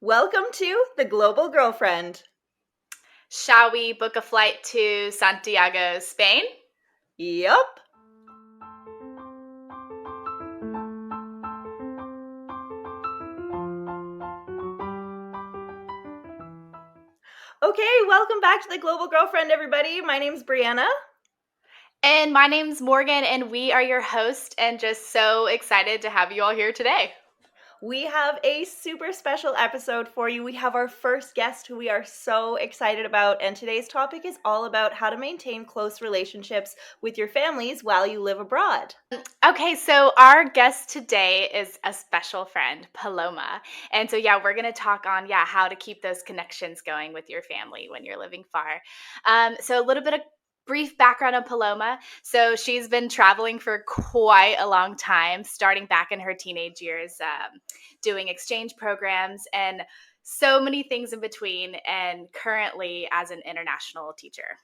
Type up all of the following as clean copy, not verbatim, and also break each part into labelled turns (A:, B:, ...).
A: Welcome to The Global Girlfriend.
B: Shall we book a flight to Santiago, Spain?
A: Yup. Okay, welcome back to The Global Girlfriend, everybody. My name's Brianna.
B: And my name's Morgan, and we are your host, and just so excited to have you all here today.
A: We have a super special episode for you. We have our first guest who we are so excited about, and today's topic is all about how to maintain close relationships with your families while you live abroad.
B: Okay, so our guest today is a special friend, Paloma. And so, we're going to talk on, how to keep those connections going with your family when you're living far. So a little bit of brief background on Paloma. So she's been traveling for quite a long time, starting back in her teenage years, doing exchange programs and so many things in between, and currently as an international teacher.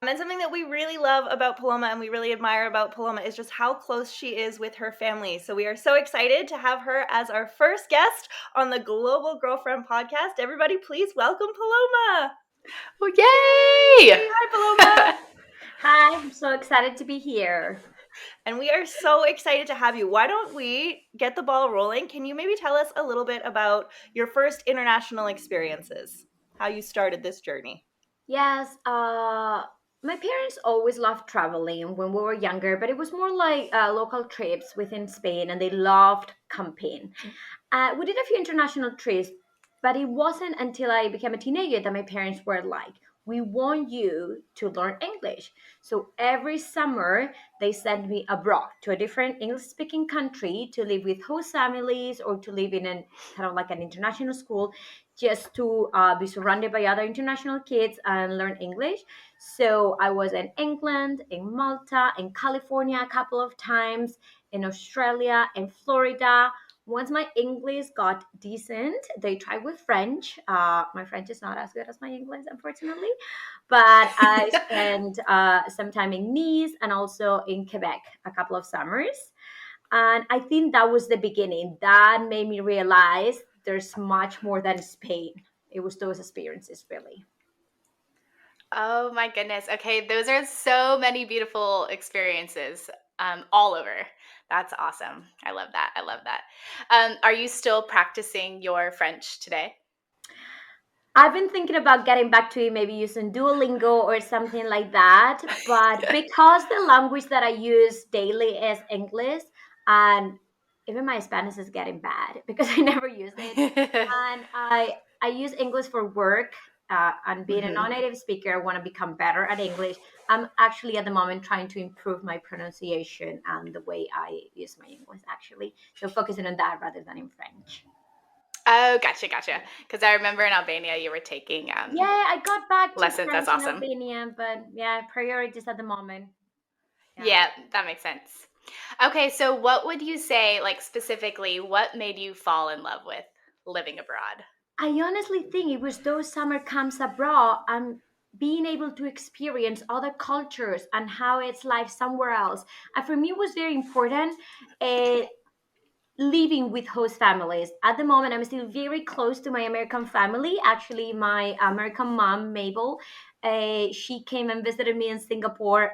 A: And something that we really love about Paloma and we really admire about Paloma is just how close she is with her family. So we are so excited to have her as our first guest on the Global Girlfriend podcast. Everybody, please welcome Paloma.
B: Oh, yay!
A: Hi, Paloma.
C: Hi, I'm so excited to be here.
A: And we are so excited to have you. Why don't we get the ball rolling? Can you maybe tell us a little bit about your first international experiences, how you started this journey?
C: Yes, my parents always loved traveling when we were younger, but it was more like local trips within Spain, and they loved camping. We did a few international trips, but it wasn't until I became a teenager that my parents were like, we want you to learn English. So every summer, they sent me abroad to a different English-speaking country to live with host families or to live in an kind of like an international school, just to be surrounded by other international kids and learn English. So I was in England, in Malta, in California a couple of times, in Australia, in Florida. Once my English got decent, they tried with French. My French is not as good as my English, unfortunately. But I spent some time in Nice and also in Quebec a couple of summers. And I think that was the beginning. That made me realize there's much more than Spain. It was those experiences, really.
B: Oh my goodness. Okay, those are so many beautiful experiences all over. That's awesome. I love that. I love that. Are you still practicing your French today?
C: I've been thinking about getting back to it, maybe using Duolingo or something like that. But because the language that I use daily is English, and even my Spanish is getting bad because I never use it. And I use English for work, and being a non-native speaker, I want to become better at English. I'm actually at the moment trying to improve my pronunciation and the way I use my English, actually. So focusing on that rather than in French.
B: Oh, gotcha. Because I remember in Albania you were taking
C: I got back to
B: lessons.
C: French
B: That's awesome.
C: in Albania, but priorities at the moment.
B: Yeah, that makes sense. Okay, so what would you say, like specifically, what made you fall in love with living abroad?
C: I honestly think it was those summer camps abroad and being able to experience other cultures and how it's life somewhere else. And for me, it was very important. Living with host families. At the moment, I'm still very close to my American family. Actually, my American mom, Mabel, she came and visited me in Singapore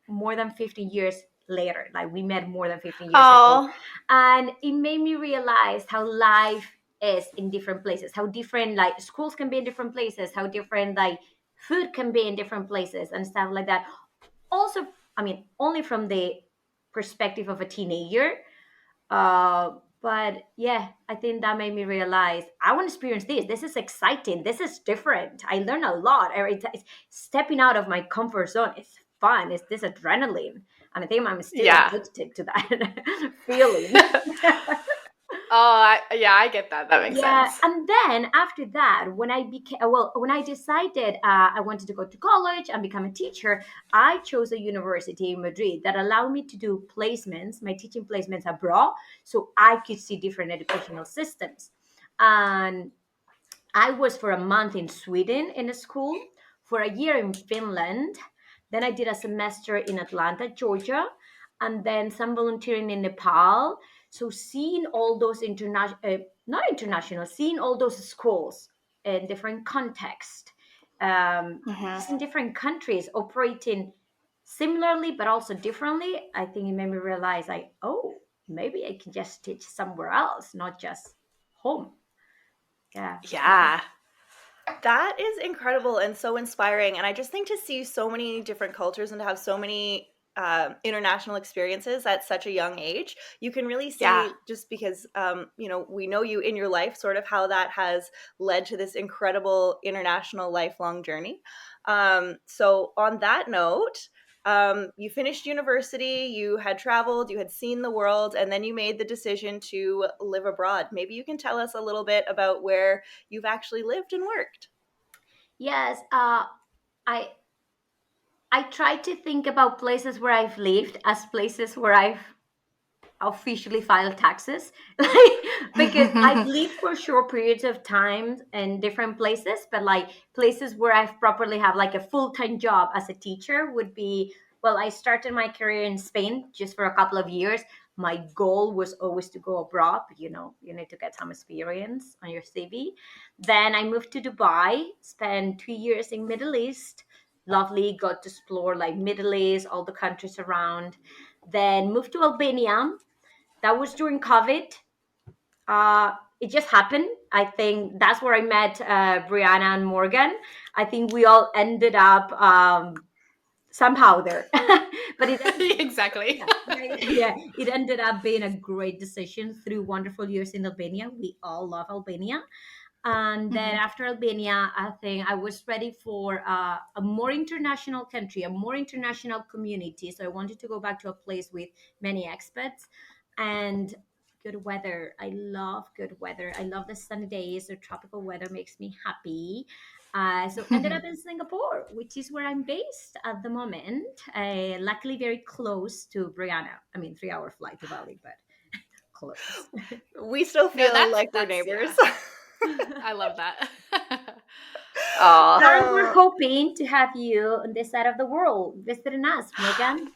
C: more than 15 years later. Like we met more than 15 years ago. And it made me realize how life is in different places, how different like schools can be in different places, how different like food can be in different places and stuff like that. Also, I mean, only from the perspective of a teenager, but I think that made me realize I want to experience this. This is exciting. This is different. I learn a lot. It's stepping out of my comfort zone. It's fun. It's this adrenaline. And I think I'm still addicted to that feeling.
B: I get that. That makes sense.
C: And then after that, when I decided I wanted to go to college and become a teacher, I chose a university in Madrid that allowed me to do placements, my teaching placements abroad, so I could see different educational systems. And I was for a month in Sweden in a school, for a year in Finland. Then I did a semester in Atlanta, Georgia, and then some volunteering in Nepal. So seeing all those not international, seeing all those schools in different contexts, just in different countries operating similarly but also differently, I think it made me realize like, oh, maybe I can just teach somewhere else, not just home. Yeah.
B: Yeah.
A: That is incredible and so inspiring. And I just think to see so many different cultures and to have so many international experiences at such a young age, you can really
B: Yeah.
A: see, just because, we know you in your life, sort of how that has led to this incredible international lifelong journey. So on that note, you finished university, you had traveled, you had seen the world, and then you made the decision to live abroad. Maybe you can tell us a little bit about where you've actually lived and worked.
C: Yes. I I try to think about places where I've lived as places where I've officially filed taxes, like, because I've lived for short periods of time in different places, but like places where I've properly have like a full-time job as a teacher would be, well, I started my career in Spain just for a couple of years. My goal was always to go abroad, but you need to get some experience on your CV. Then I moved to Dubai, spent 2 years in Middle East. Lovely, got to explore like Middle East, all the countries around. Then moved to Albania. That was during COVID. It just happened. I think that's where I met Brianna and Morgan. I think we all ended up somehow there. But it ended,
B: Exactly.
C: yeah, it ended up being a great decision through wonderful years in Albania. We all love Albania. And then after Albania, I think I was ready for a more international country, a more international community. So I wanted to go back to a place with many expats and good weather. I love good weather. I love the sunny days. The tropical weather makes me happy. So ended up in Singapore, which is where I'm based at the moment. Luckily, very close to Brianna. I mean, 3 hour flight to Bali, but close.
A: We still
B: No,
A: feel like we're
B: that's
A: neighbors.
B: I love that.
C: And we're
A: Oh.
C: hoping to have you on this side of the world visiting us, Megan.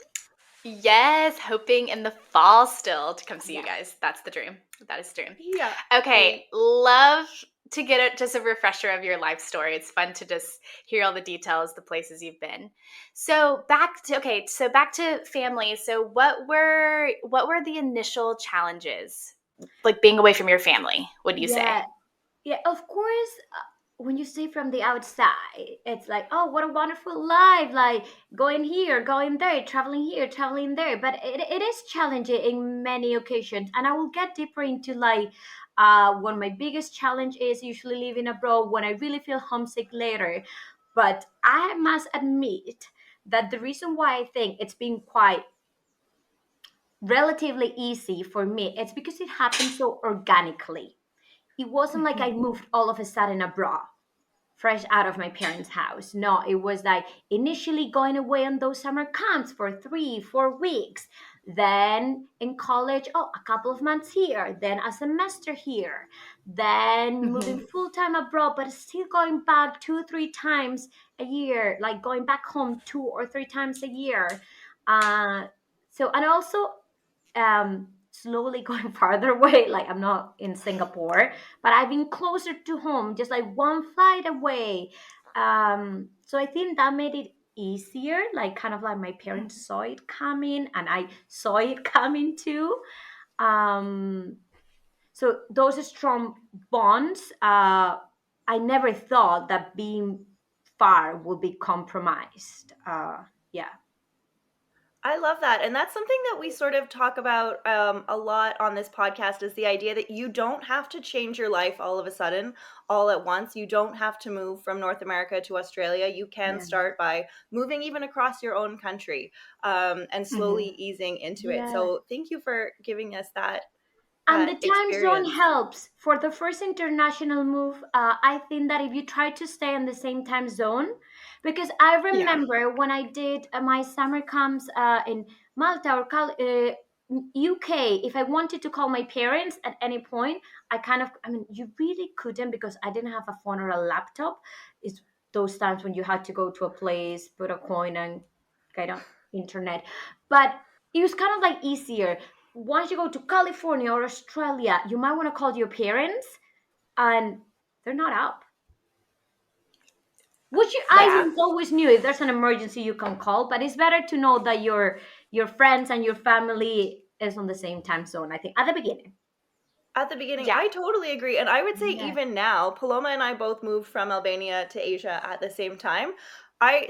B: Yes, hoping in the fall still to come see you
C: Yeah.
B: guys. That's the dream. That is the dream.
A: Yeah.
B: Okay, love to get just a refresher of your life story. It's fun to just hear all the details, the places you've been. So back to family. So what were the initial challenges, like being away from your family? Would you say?
C: Yeah, yeah, of course. When you see from the outside, it's like, oh, what a wonderful life! Like going here, going there, traveling here, traveling there. But it is challenging in many occasions, and I will get deeper into like one of my biggest challenge is usually living abroad when I really feel homesick later. But I must admit that the reason why I think it's been quite relatively easy for me, it's because it happened so organically. It wasn't like I moved all of a sudden abroad, fresh out of my parents' house. No, it was like initially going away on those summer camps for 3, 4 weeks. Then in college, oh, a couple of months here, then a semester here, then moving full time abroad, but still going back 2, 3 times a year, like going back home 2 or 3 times a year. Uh, so, and also slowly going farther away. Like I'm not in Singapore, but I've been closer to home, just like one flight away. So I think that made it easier. Like kind of like my parents saw it coming, and I saw it coming too. Um, so those strong bonds. I never thought that being far would be compromised. Yeah.
A: I love that. And that's something that we sort of talk about a lot on this podcast, is the idea that you don't have to change your life all of a sudden, all at once. You don't have to move from North America to Australia. You can
C: Yeah.
A: start by moving even across your own country and slowly easing into it.
C: Yeah.
A: So thank you for giving us that
C: And the time zone
A: experience.
C: helps. For the first international move, I think that if you try to stay in the same time zone, because I remember when I did my summer camps in Malta or UK, if I wanted to call my parents at any point, I mean, you really couldn't because I didn't have a phone or a laptop. It's those times when you had to go to a place, put a coin, and kind of internet. But it was kind of like easier once you go to California or Australia, you might want to call your parents and they're not up. Which I always knew, if there's an emergency you can call, but it's better to know that your friends and your family is on the same time zone, I think, at the beginning.
A: At the beginning,
B: Yeah.
A: I totally agree. And I would say
C: Yeah.
A: even now, Paloma and I both moved from Albania to Asia at the same time.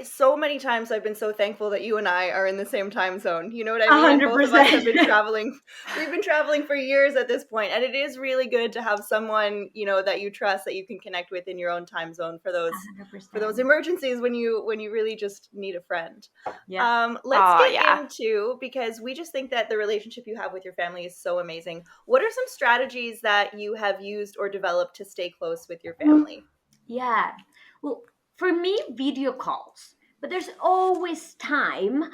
A: So many times I've been so thankful that you and I are in the same time zone. You know what I mean? And both of us have been
C: 100%.
A: traveling. We've been traveling for years at this point, and it is really good to have someone, you know, that you trust, that you can connect with in your own time zone for those
C: 100%.
A: emergencies when you really just need a friend.
C: Yeah.
A: Let's
B: Oh,
A: get
B: yeah.
A: into, because we just think that the relationship you have with your family is so amazing. What are some strategies that you have used or developed to stay close with your family?
C: Yeah. Well, for me, video calls, but there's always time.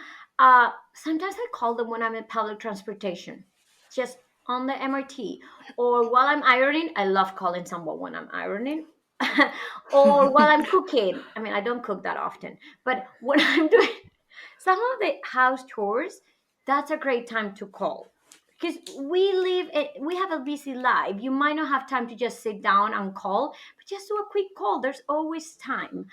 C: Sometimes I call them when I'm in public transportation, just on the MRT, or while I'm ironing. I love calling someone when I'm ironing, or while I'm cooking. I mean, I don't cook that often, but when I'm doing some of the house chores, that's a great time to call. Because we have a busy life. You might not have time to just sit down and call, but just do a quick call. There's always time.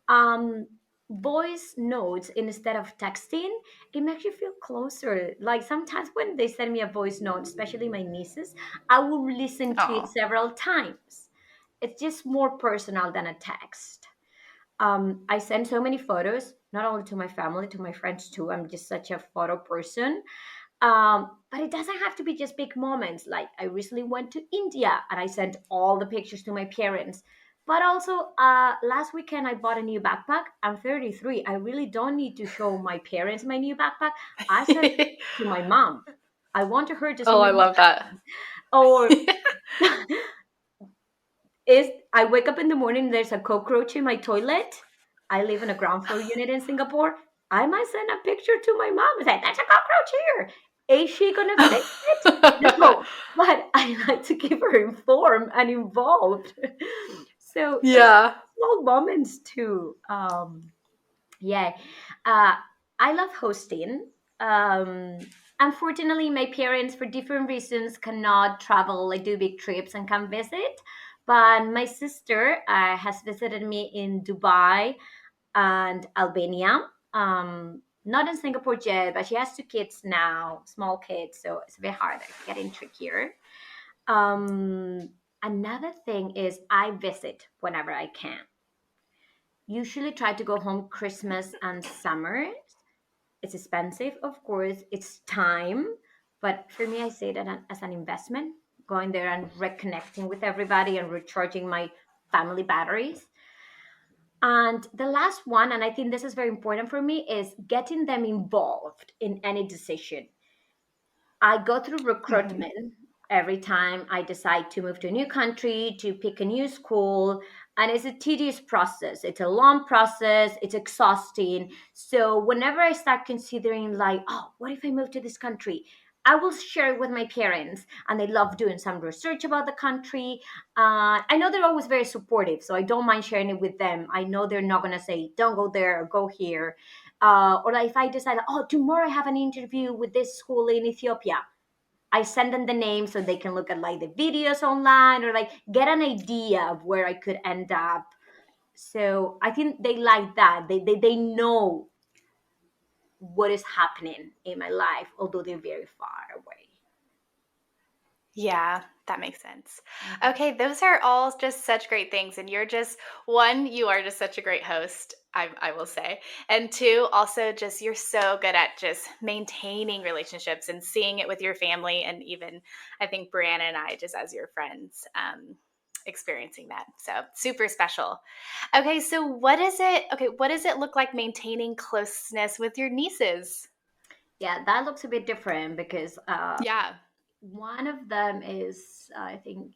C: Um, Voice notes instead of texting, it makes you feel closer. Like sometimes when they send me a voice note, especially my nieces, I will listen to it
B: Oh.
C: several times. It's just more personal than a text. I send so many photos, not only to my family, to my friends too. I'm just such a photo person. But it doesn't have to be just big moments. Like I recently went to India and I sent all the pictures to my parents. But also, last weekend I bought a new backpack. I'm 33. I really don't need to show my parents my new backpack. I sent it to my mom. I want her to see
B: Oh,
C: my
B: I love that.
C: or is I wake up in the morning, there's a cockroach in my toilet. I live in a ground floor unit in Singapore. I might send a picture to my mom and say, "That's a cockroach here. Is she gonna fix it?" No, but I like to keep her informed and involved. So it's
B: Yeah.
C: small moments too. Yeah, uh, I love hosting. Um, Unfortunately, my parents, for different reasons, cannot travel, like do big trips and come visit. But my sister has visited me in Dubai and Albania. Not in Singapore yet, but she has two kids now, small kids, so it's a bit harder, getting trickier. Um, Another thing is I visit whenever I can. Usually try to go home Christmas and summer. It's expensive, of course. It's time, but for me, I see it as an investment. Going there and reconnecting with everybody and recharging my family batteries. And the last one, and I think this is very important for me, is getting them involved in any decision. I go through
B: Mhm.
C: recruitment every time I decide to move to a new country, to pick a new school. And it's a tedious process. It's a long process. It's exhausting. So whenever I start considering, like, oh, what if I move to this country? I will share it with my parents, and they love doing some research about the country. I know they're always very supportive, so I don't mind sharing it with them. I know they're not going to say, don't go there or go here. Or like if I decide, oh, tomorrow I have an interview with this school in Ethiopia, I send them the name so they can look at like the videos online or like get an idea of where I could end up. So I think they like that. They know what is happening in my life, although they're very far away.
B: Yeah, that makes sense. Okay, those are all just such great things. And you're just, one, you are just such a great host, I will say. And two, also just you're so good at just maintaining relationships and seeing it with your family. And even, I think, Brianna and I, just as your friends, experiencing that. So super special. Okay, so what does it look like maintaining closeness with your nieces?
C: Yeah, that looks a bit different because
B: Yeah.
C: one of them is, I think,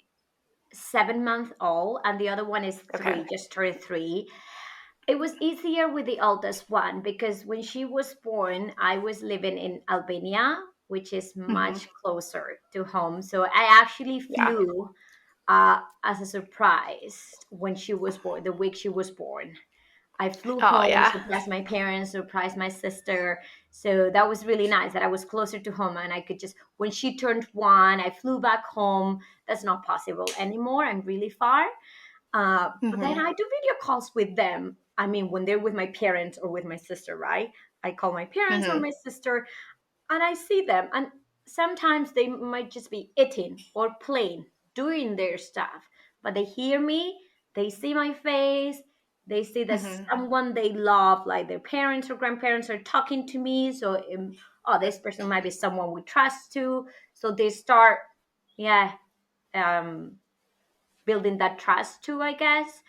C: 7 months old, and the other one is
B: Okay.
C: three, just turned three. It was easier with the oldest one because when she was born, I was living in Albania, which is
B: Hmm.
C: much closer to home. So I actually
B: Yeah.
C: flew as a surprise when she was born, the week she was born. I flew
B: Oh,
C: home,
B: yeah.
C: surprised my parents, surprised my sister. So that was really nice that I was closer to home and I could just, when she turned 1, I flew back home. That's not possible anymore. I'm really far. But then
B: Mm-hmm.
C: I do video calls with them. I mean, when they're with my parents or with my sister, right? I call my parents or
B: Mm-hmm.
C: my sister and I see them. And sometimes they might just be eating or playing, doing their stuff. But they hear me, they see my face, they see that
B: Mm-hmm.
C: someone they love, like their parents or grandparents, are talking to me. So, oh, this person might be someone we trust too. So they start, yeah, um, building that trust too, I guess.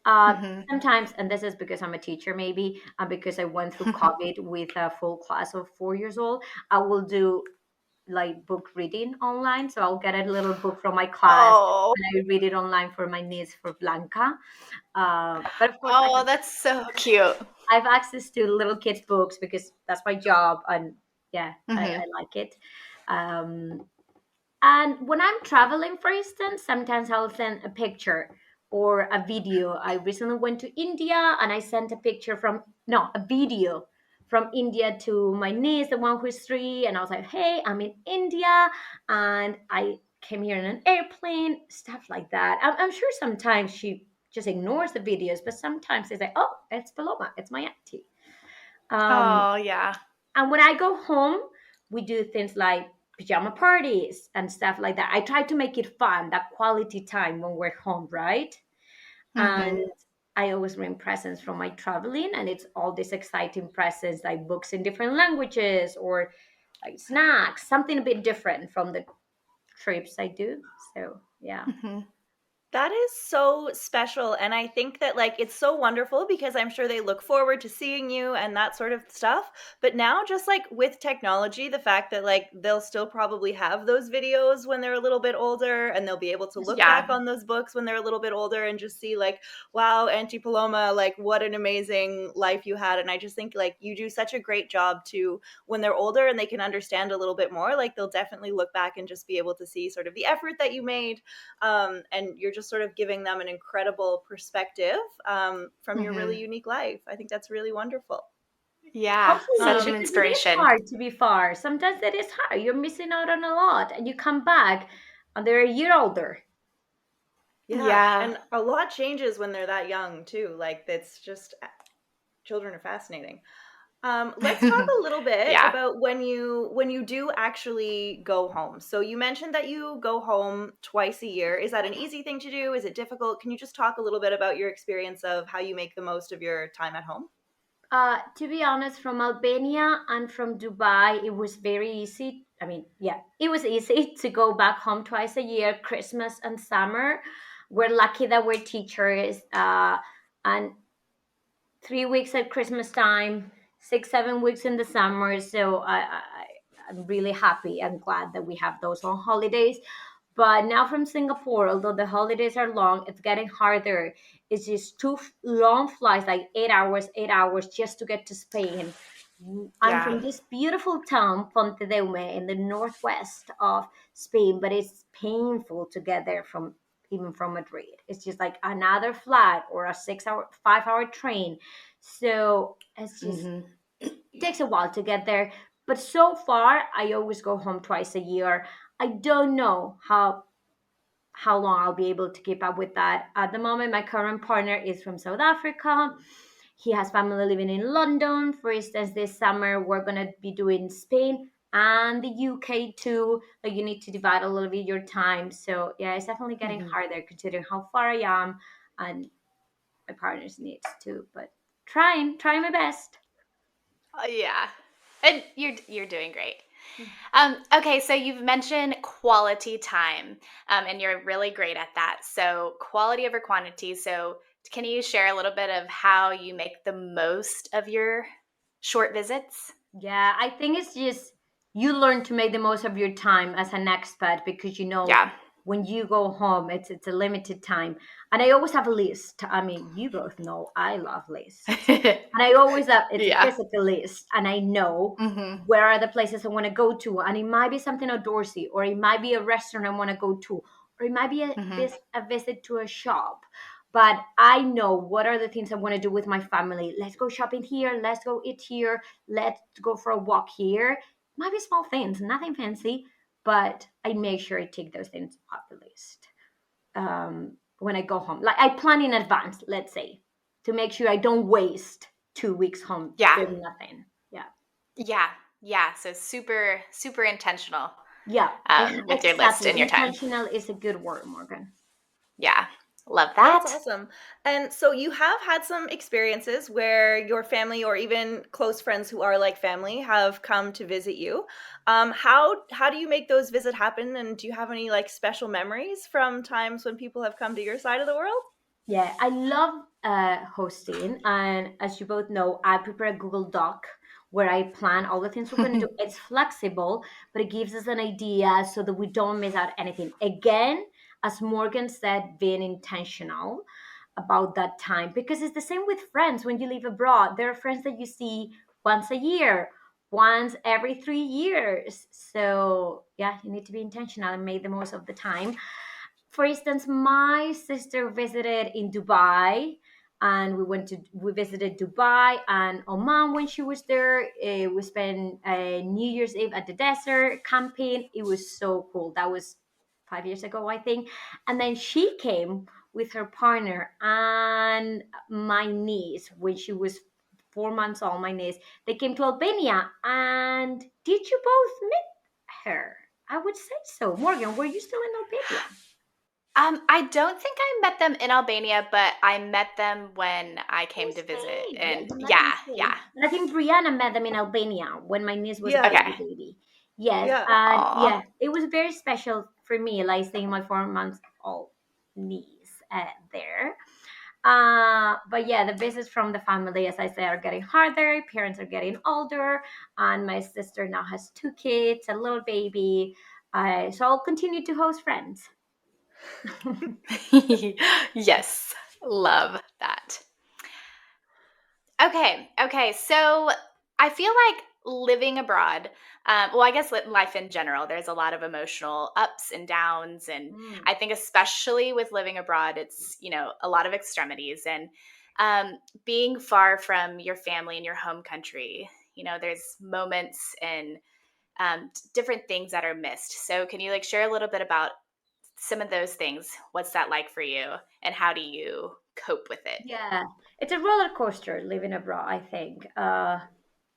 C: Uh,
B: Mm-hmm.
C: Sometimes, and this is because I'm a teacher, maybe, and because I went through COVID with a full class of 4 years old, I will do like book reading online. So I'll get a little book from my class
B: Oh,
C: and I read it online for my niece, for Blanca. But of course,
B: oh, that's so cute.
C: I have access to little kids' books because that's my job, and yeah,
B: Mm-hmm.
C: I like it. Um, and when I'm traveling, for instance, sometimes I'll send a picture or a video. I recently went to India and I sent a picture from, no, a video from India to my niece, the one who's 3. And I was like, hey, I'm in India and I came here in an airplane, stuff like that. I'm sure sometimes she just ignores the videos, but sometimes it's like, oh, it's Paloma, it's my auntie. Um,
B: Oh, yeah.
C: and when I go home, we do things like pajama parties and stuff like that. I try to make it fun, that quality time when we're home, right?
B: Mm-hmm.
C: And I always bring presents from my traveling, and it's all these exciting presents like books in different languages or like snacks, something a bit different from the trips I do. So, yeah.
B: Mm-hmm.
A: That is so special, and I think that, like, it's so wonderful because I'm sure they look forward to seeing you and that sort of stuff, but now just, like, with technology, the fact that, like, they'll still probably have those videos when they're a little bit older, and they'll be able to look back
B: Yeah.
A: on those books when they're a little bit older and just see, like, "Wow, Auntie Paloma, like, what an amazing life you had," and I just think, like, you do such a great job to when they're older and they can understand a little bit more, like, they'll definitely look back and just be able to see sort of the effort that you made, and you're just sort of giving them an incredible perspective from your really
B: Mm-hmm.
A: unique life. I think that's really wonderful.
B: Yeah.
C: Hopefully,
B: Such an
A: Um,
C: because it is
B: inspiration.
C: hard to be far. Sometimes it is hard. You're missing out on a lot, and you come back and they're a year older.
A: yeah,
B: Yeah.
A: and a lot changes when they're that young too. Like that's just children are fascinating. Let's talk a little bit
B: Yeah.
A: about when you do actually go home. So you mentioned that you go home twice a year. Is that an easy thing to do? Is it difficult? Can you just talk a little bit about your experience of how you make the most of your time at home?
C: To be honest, from Albania and from Dubai, it was very easy. I mean, yeah, it was easy to go back home twice a year, Christmas and summer. We're lucky that we're teachers, and 3 weeks at Christmas time, 6, 7 weeks in the summer. So I'm really happy and glad that we have those long holidays. But now from Singapore, although the holidays are long, it's getting harder. It's just long flights, like 8 hours just to get to Spain. I'm
B: Yeah.
C: from this beautiful town, Pontedeume, in the northwest of Spain, but it's painful to get there from even from Madrid. It's just like another flight or a 6 hour, 5 hour train. So it's just
B: Mm-hmm.
C: it takes a while to get there. But so far, I always go home twice a year. I don't know how long I'll be able to keep up with that. At the moment, my current partner is from South Africa. He has family living in London. For instance, this summer we're gonna be doing Spain and the UK too. Like you need to divide a little bit your time. So yeah, it's definitely getting
B: Mm-hmm.
C: harder considering how far I am and my partner's needs too. But trying my best.
B: Yeah. And you're doing great. Okay, so you've mentioned quality time, and you're really great at that. So quality over quantity. So can you share a little bit of how you make the most of your short visits?
C: Yeah, I think it's just you learn to make the most of your time as an expat because you know
B: Yeah.
C: when you go home it's a limited time. And I always have a list. I mean, you both know I love lists. And I always have it's a
B: Yeah.
C: physical list and I know
B: Mm-hmm.
C: where are the places I want to go to. And it might be something outdoorsy or it might be a restaurant I want to go to or it might be
B: Mm-hmm.
C: a visit to a shop. but I know what are the things I want to do with my family. Let's go shopping here. Let's go eat here. Let's go for a walk here. Might be small things, nothing fancy, but I make sure I take those things off the list when I go home. Like I plan in advance, let's say, to make sure I don't waste 2 weeks home
B: Yeah.
C: doing nothing. Yeah.
B: Yeah. Yeah. So super, super intentional
C: Yeah,
B: with your list
C: exactly.
B: and your time.
C: Intentional is a good word, Morgan.
B: Yeah. Love
A: That's
B: that.
A: awesome. And so you have had some experiences where your family or even close friends who are like family have come to visit you. How do you make those visits happen? And do you have any like special memories from times when people have come to your side of the world?
C: Yeah, I love hosting. And as you both know, I prepare a Google Doc where I plan all the things we're going to do. It's flexible, but it gives us an idea so that we don't miss out anything. Again, as Morgan said, being intentional about that time, because it's the same with friends when you live abroad. There are friends that you see once a year, once every 3 years. So, yeah, you need to be intentional and make the most of the time. For instance, my sister visited in Dubai, and we visited Dubai and Oman when she was there. We spent New Year's Eve at the desert camping. It was so cool. That was 5 years ago, I think. And then she came with her partner and my niece when she was 4 months old. My niece, they came to Albania. And did you both meet her? I would say so. Morgan, were you still in Albania?
B: I don't think I met them in Albania, but I met them when I came to visit.
C: Spain. Yeah,
B: And
C: you met them in
B: yeah,
C: Spain.
B: yeah.
C: And I think Brianna met them in Albania when my niece was a
A: Yeah,
B: Okay.
C: baby. Yes,
A: yeah.
C: and
B: Aw.
C: yeah, it was very special for me, like seeing my 4 months old niece there. But yeah, the visits from the family, as I say, are getting harder. Parents are getting older, and my sister now has 2 kids, a little baby. So I'll continue to host friends.
B: Yes, love that. Okay. So I feel like living abroad, well, I guess life in general, there's a lot of emotional ups and downs. And
C: Mm.
B: I think, especially with living abroad, it's, a lot of extremities. And being far from your family and your home country, there's moments and different things that are missed. So, can you like share a little bit about some of those things? What's that like for you? And how do you cope with it?
C: Yeah, it's a roller coaster living abroad, I think,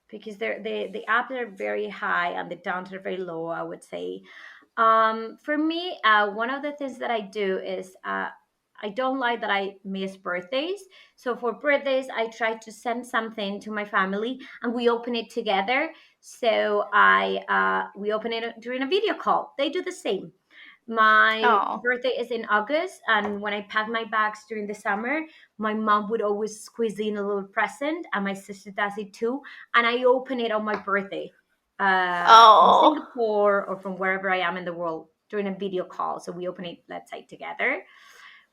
C: because the ups are very high and the downs are very low, I would say. For me, one of the things that I do is I don't like that I miss birthdays. So for birthdays, I try to send something to my family and we open it together. So we open it during a video call. They do the same. My
B: Oh.
C: birthday is in August, and when I pack my bags during the summer, my mom would always squeeze in a little present, and my sister does it too. And I open it on my birthday from
B: Oh.
C: Singapore or from wherever I am in the world during a video call. So we open it, let's say, together.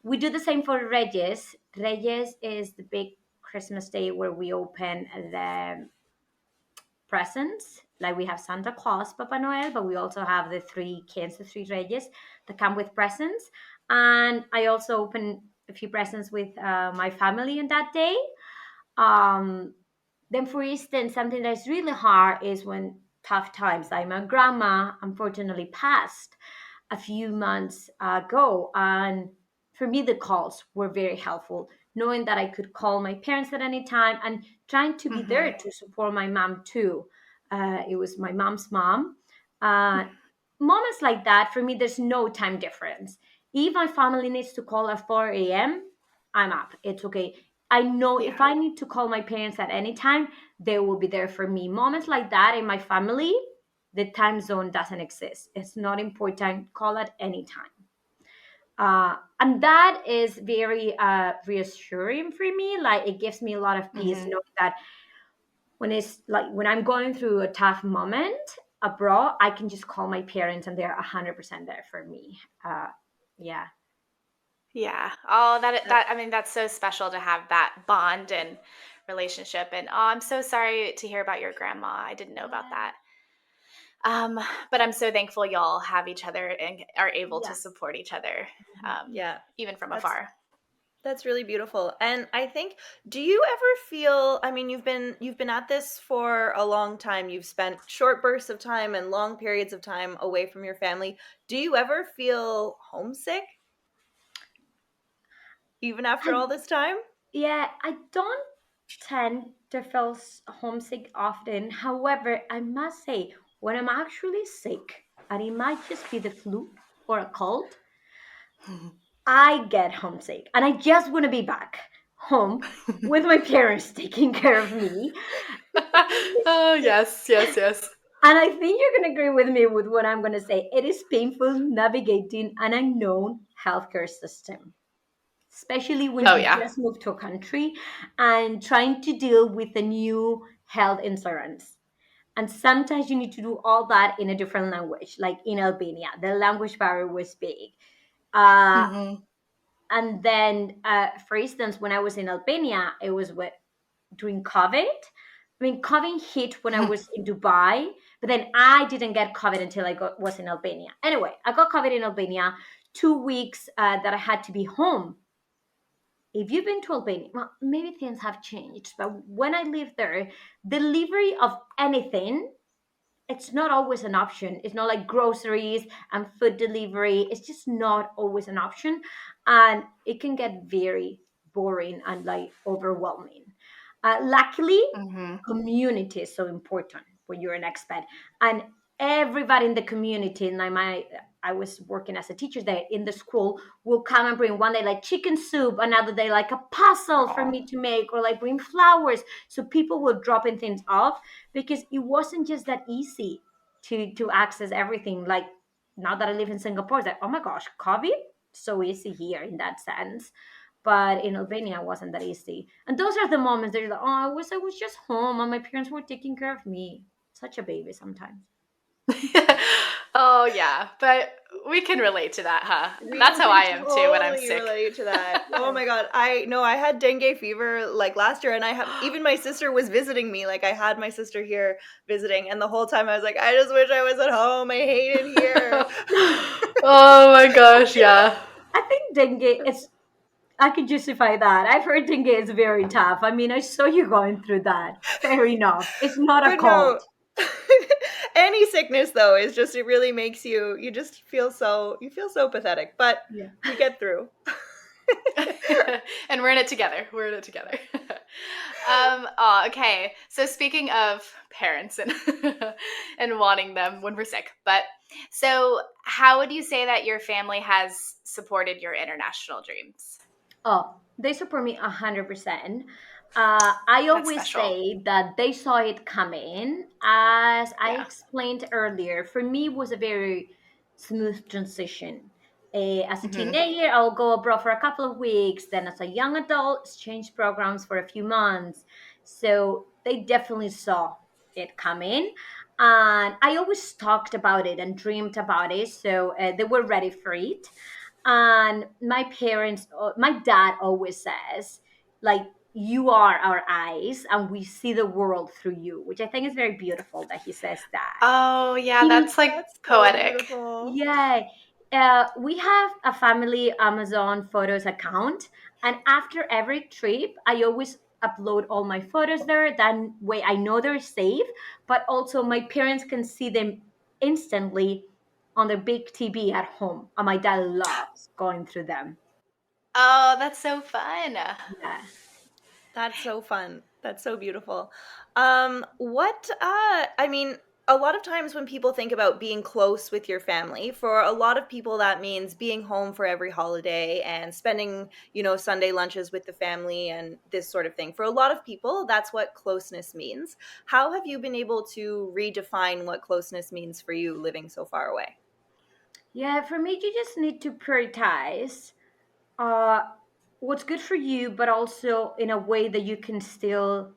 C: We do the same for Reyes. Reyes is the big Christmas day where we open the presents. Like we have Santa Claus, Papa Noel, but we also have the three kids, the three Reyes that come with presents. And I also open a few presents with my family on that day. Um, then, for instance, something that's really hard is when tough times. Like my grandma, unfortunately, passed a few months ago, and for me, the calls were very helpful. Knowing that I could call my parents at any time and trying to be
B: Hmm.
C: there to support my mom too. It was my mom's mom. Uh, Moments like that, for me, there's no time difference. If my family needs to call at 4 a.m., I'm up. It's okay. I know if
B: Yeah.
C: I need to call my parents at any time, they will be there for me. Moments like that in my family, the time zone doesn't exist. It's not important. Call at any time. And that is very reassuring for me. Like it gives me a lot of peace
B: Hmm.
C: knowing that when I'm going through a tough moment abroad, I can just call my parents and they're 100% there for me. Yeah.
B: Yeah. Oh, that I mean, that's so special to have that bond and relationship. And I'm so sorry to hear about your grandma. I didn't know about
C: Yeah.
B: that. Um, but I'm so thankful y'all have each other and are able to
C: Yeah.
B: support each other,
C: Mhm.
A: Yeah.
B: even from
A: That's
B: afar.
A: That's really beautiful. And I think, do you ever feel, I mean, you've been at this for a long time. You've spent short bursts of time and long periods of time away from your family. Do you ever feel homesick even after
C: I,
A: all this time?
C: yeah, I don't tend to feel homesick often. However, I must say, when I'm actually sick, and it might just be the flu or a cold, I get homesick and I just want to be back home with my parents taking care of me.
B: Oh, yes, yes, yes.
C: And I think you're going to agree with me with what I'm going to say. It is painful navigating an unknown healthcare system, especially when
B: Oh,
C: you
B: yeah.
C: just move to a country and trying to deal with a new health insurance. And sometimes you need to do all that in a different language, like in Albania. The language barrier was big. Uh,
B: Hmm.
C: and then, for instance, when I was in Albania, it was during COVID. I mean, COVID hit when I was in Dubai, but then I didn't get COVID until was in Albania. Anyway, I got COVID in Albania, 2 weeks that I had to be home. If you've been to Albania, well, maybe things have changed, but when I lived there, delivery of anything, it's not always an option. It's not like groceries and food delivery. It's just not always an option. And it can get very boring and like overwhelming. Luckily,
B: Hmm.
C: community is so important when you're an expat. And everybody in the community, and I was working as a teacher there in the school, will come and bring one day like chicken soup, another day like a puzzle for
B: Oh.
C: me to make, or like bring flowers. So people will drop in things off because it wasn't just that easy to access everything. Like now that I live in Singapore, it's like, oh my gosh, COVID, so easy here in that sense. But in Albania, it wasn't that easy. And those are the moments that you're like, oh, I was just home and my parents were taking care of me. Such a baby sometimes.
B: Oh, yeah. But we can relate to that, huh?
A: We
B: That's how I
A: can
B: am too when I'm
A: totally
B: sick.
A: relate to that. Oh
C: Yes.
A: my god. I know I had dengue fever like last year, and I have even my sister was visiting me. Like I had my sister here visiting, and the whole time I was like, I just wish I was at home. I hate it here.
B: Oh my gosh, yeah.
C: I think dengue is, I can justify that. I've heard dengue is very tough. I mean, I saw you going through that. Fair enough. It's not a
A: But no.
C: cold.
A: Any sickness though is just, it really makes you just feel so, you feel so pathetic, but
C: Yeah.
A: we get through.
B: And we're in it together. We're in it together. Okay. So speaking of parents and and wanting them when we're sick, but so how would you say that your family has supported your international dreams?
C: Oh, they support me 100%. I
B: That's
C: always
B: special.
C: say that they saw it coming. As I
B: Yeah.
C: explained earlier, for me, it was a very smooth transition. As a
B: Hmm.
C: teenager, I'll go abroad for a couple of weeks. Then, as a young adult, exchange programs for a few months. So they definitely saw it coming. And I always talked about it and dreamed about it. So they were ready for it. And my parents, my dad always says, like, you are our eyes and we see the world through you, which I think is very beautiful that he says that.
B: Oh, yeah,
C: He,
B: that's like
A: That's so
B: poetic.
A: beautiful.
C: yeah, we have a family Amazon photos account, and after every trip, I always upload all my photos there. That way, I know they're safe, but also my parents can see them instantly on their big TV at home, and my dad loves going through them.
B: Oh, that's so fun.
C: Yeah.
A: That's so fun. That's so beautiful. What I mean, a lot of times when people think about being close with your family, for a lot of people that means being home for every holiday and spending, Sunday lunches with the family and this sort of thing. For a lot of people, that's what closeness means. How have you been able to redefine what closeness means for you living so far away?
C: Yeah, for me, you just need to prioritize uh, what's good for you, but also in a way that you can still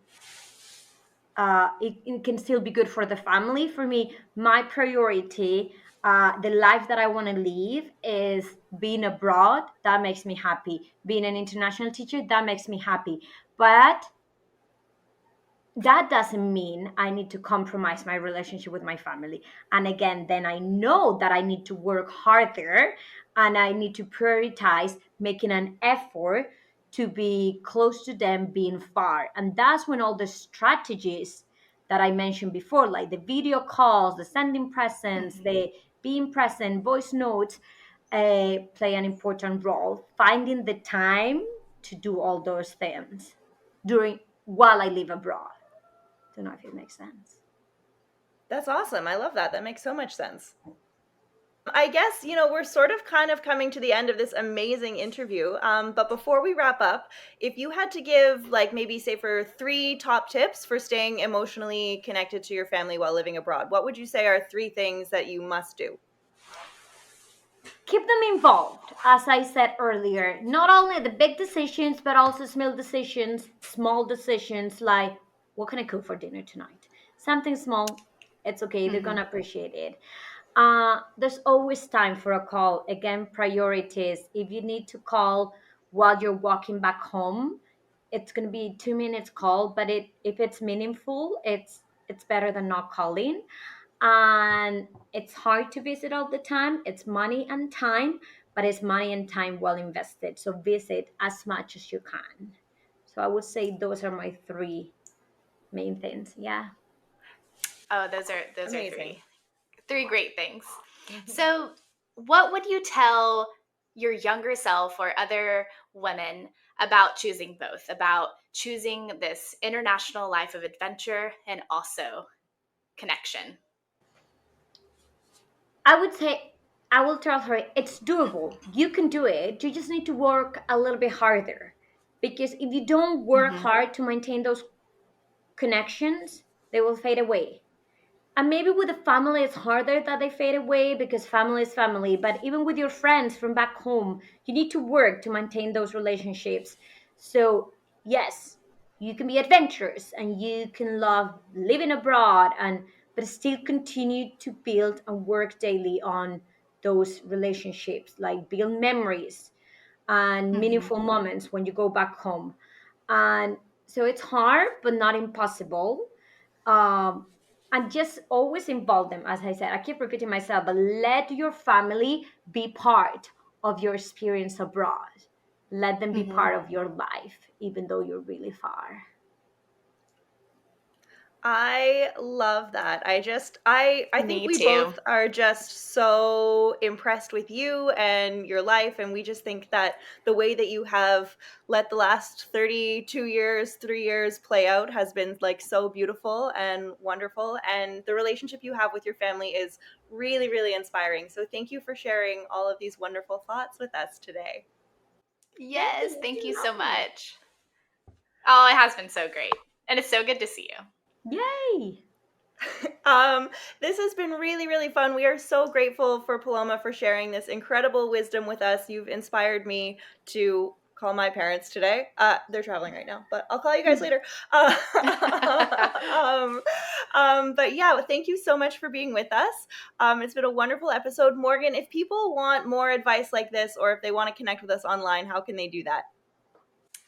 C: it can still be good for the family. For me, my priority, the life that I want to live is being abroad. That makes me happy. Being an international teacher, that makes me happy. But that doesn't mean I need to compromise my relationship with my family. And again, then I know that I need to work harder and I need to prioritize making an effort to be close to them being far. And that's when all the strategies that I mentioned before, like the video calls, the sending presents, the being present, voice notes, play an important role. Finding the time to do all those things during while I live abroad. Don't know if it makes sense.
A: That's awesome. I love that. That makes so much sense. I guess, we're sort of kind of coming to the end of this amazing interview. But before we wrap up, if you had to give, like, maybe say for 3 top tips for staying emotionally connected to your family while living abroad, what would you say are 3 things that you must do?
C: Keep them involved, as I said earlier. Not only the big decisions, but also small decisions like, what can I cook for dinner tonight? Something small, it's okay. They're going to appreciate it. There's always time for a call. Again, priorities. If you need to call while you're walking back home, it's going to be 2 minutes call, but if it's meaningful, it's better than not calling. And it's hard to visit all the time. It's money and time, but it's money and time well invested. So visit as much as you can. So I would say those are my 3 main things. Yeah.
B: Oh, those are
A: Amazing.
B: three great things. So, what would you tell your younger self or other women about choosing both, about choosing this international life of adventure and also connection?
C: I would say, I will tell her it's doable. You can do it. You just need to work a little bit harder. Because if you don't work hard to maintain those connections, they will fade away. And maybe with the family, it's harder that they fade away because family is family. But even with your friends from back home, you need to work to maintain those relationships. So, yes, you can be adventurous and you can love living abroad, but still continue to build and work daily on those relationships, like build memories and meaningful moments when you go back home. And so it's hard, but not impossible. um, and just always involve them. As I said, I keep repeating myself, but let your family be part of your experience abroad. Let them be part of your life, even though you're really far.
A: I love that. I think
B: Me
A: we
B: too.
A: both are just so impressed with you and your life, and we just think that the way that you have let the last 32 years, 3 years play out has been like so beautiful and wonderful, and the relationship you have with your family is really, really inspiring. So thank you for sharing all of these wonderful thoughts with us today.
B: Yes, thank you so much. Oh, it has been so great. And it's so good to see you.
C: Yay!
A: This has been really, really fun. We are so grateful for Paloma for sharing this incredible wisdom with us. You've inspired me to call my parents today. They're traveling right now, but I'll call you guys later. But yeah, thank you so much for being with us. It's been a wonderful episode. Morgan, if people want more advice like this, or if they want to connect with us online, how can they do that?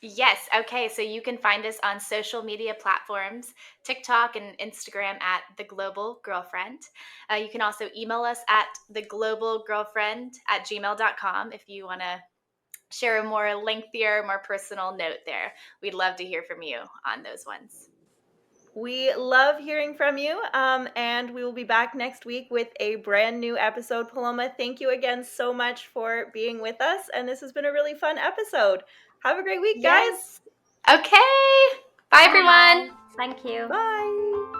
B: Yes. Okay. So you can find us on social media platforms, TikTok and Instagram at The Global Girlfriend. You can also email us at theglobalgirlfriend@gmail.com if you want to share a more lengthier, more personal note there. We'd love to hear from you on those ones.
A: We love hearing from you, and we will be back next week with a brand new episode. Paloma, thank you again so much for being with us, and this has been a really fun episode. Have a great week, guys.
B: Yes. Okay. Bye, everyone.
C: Thank you.
A: Bye.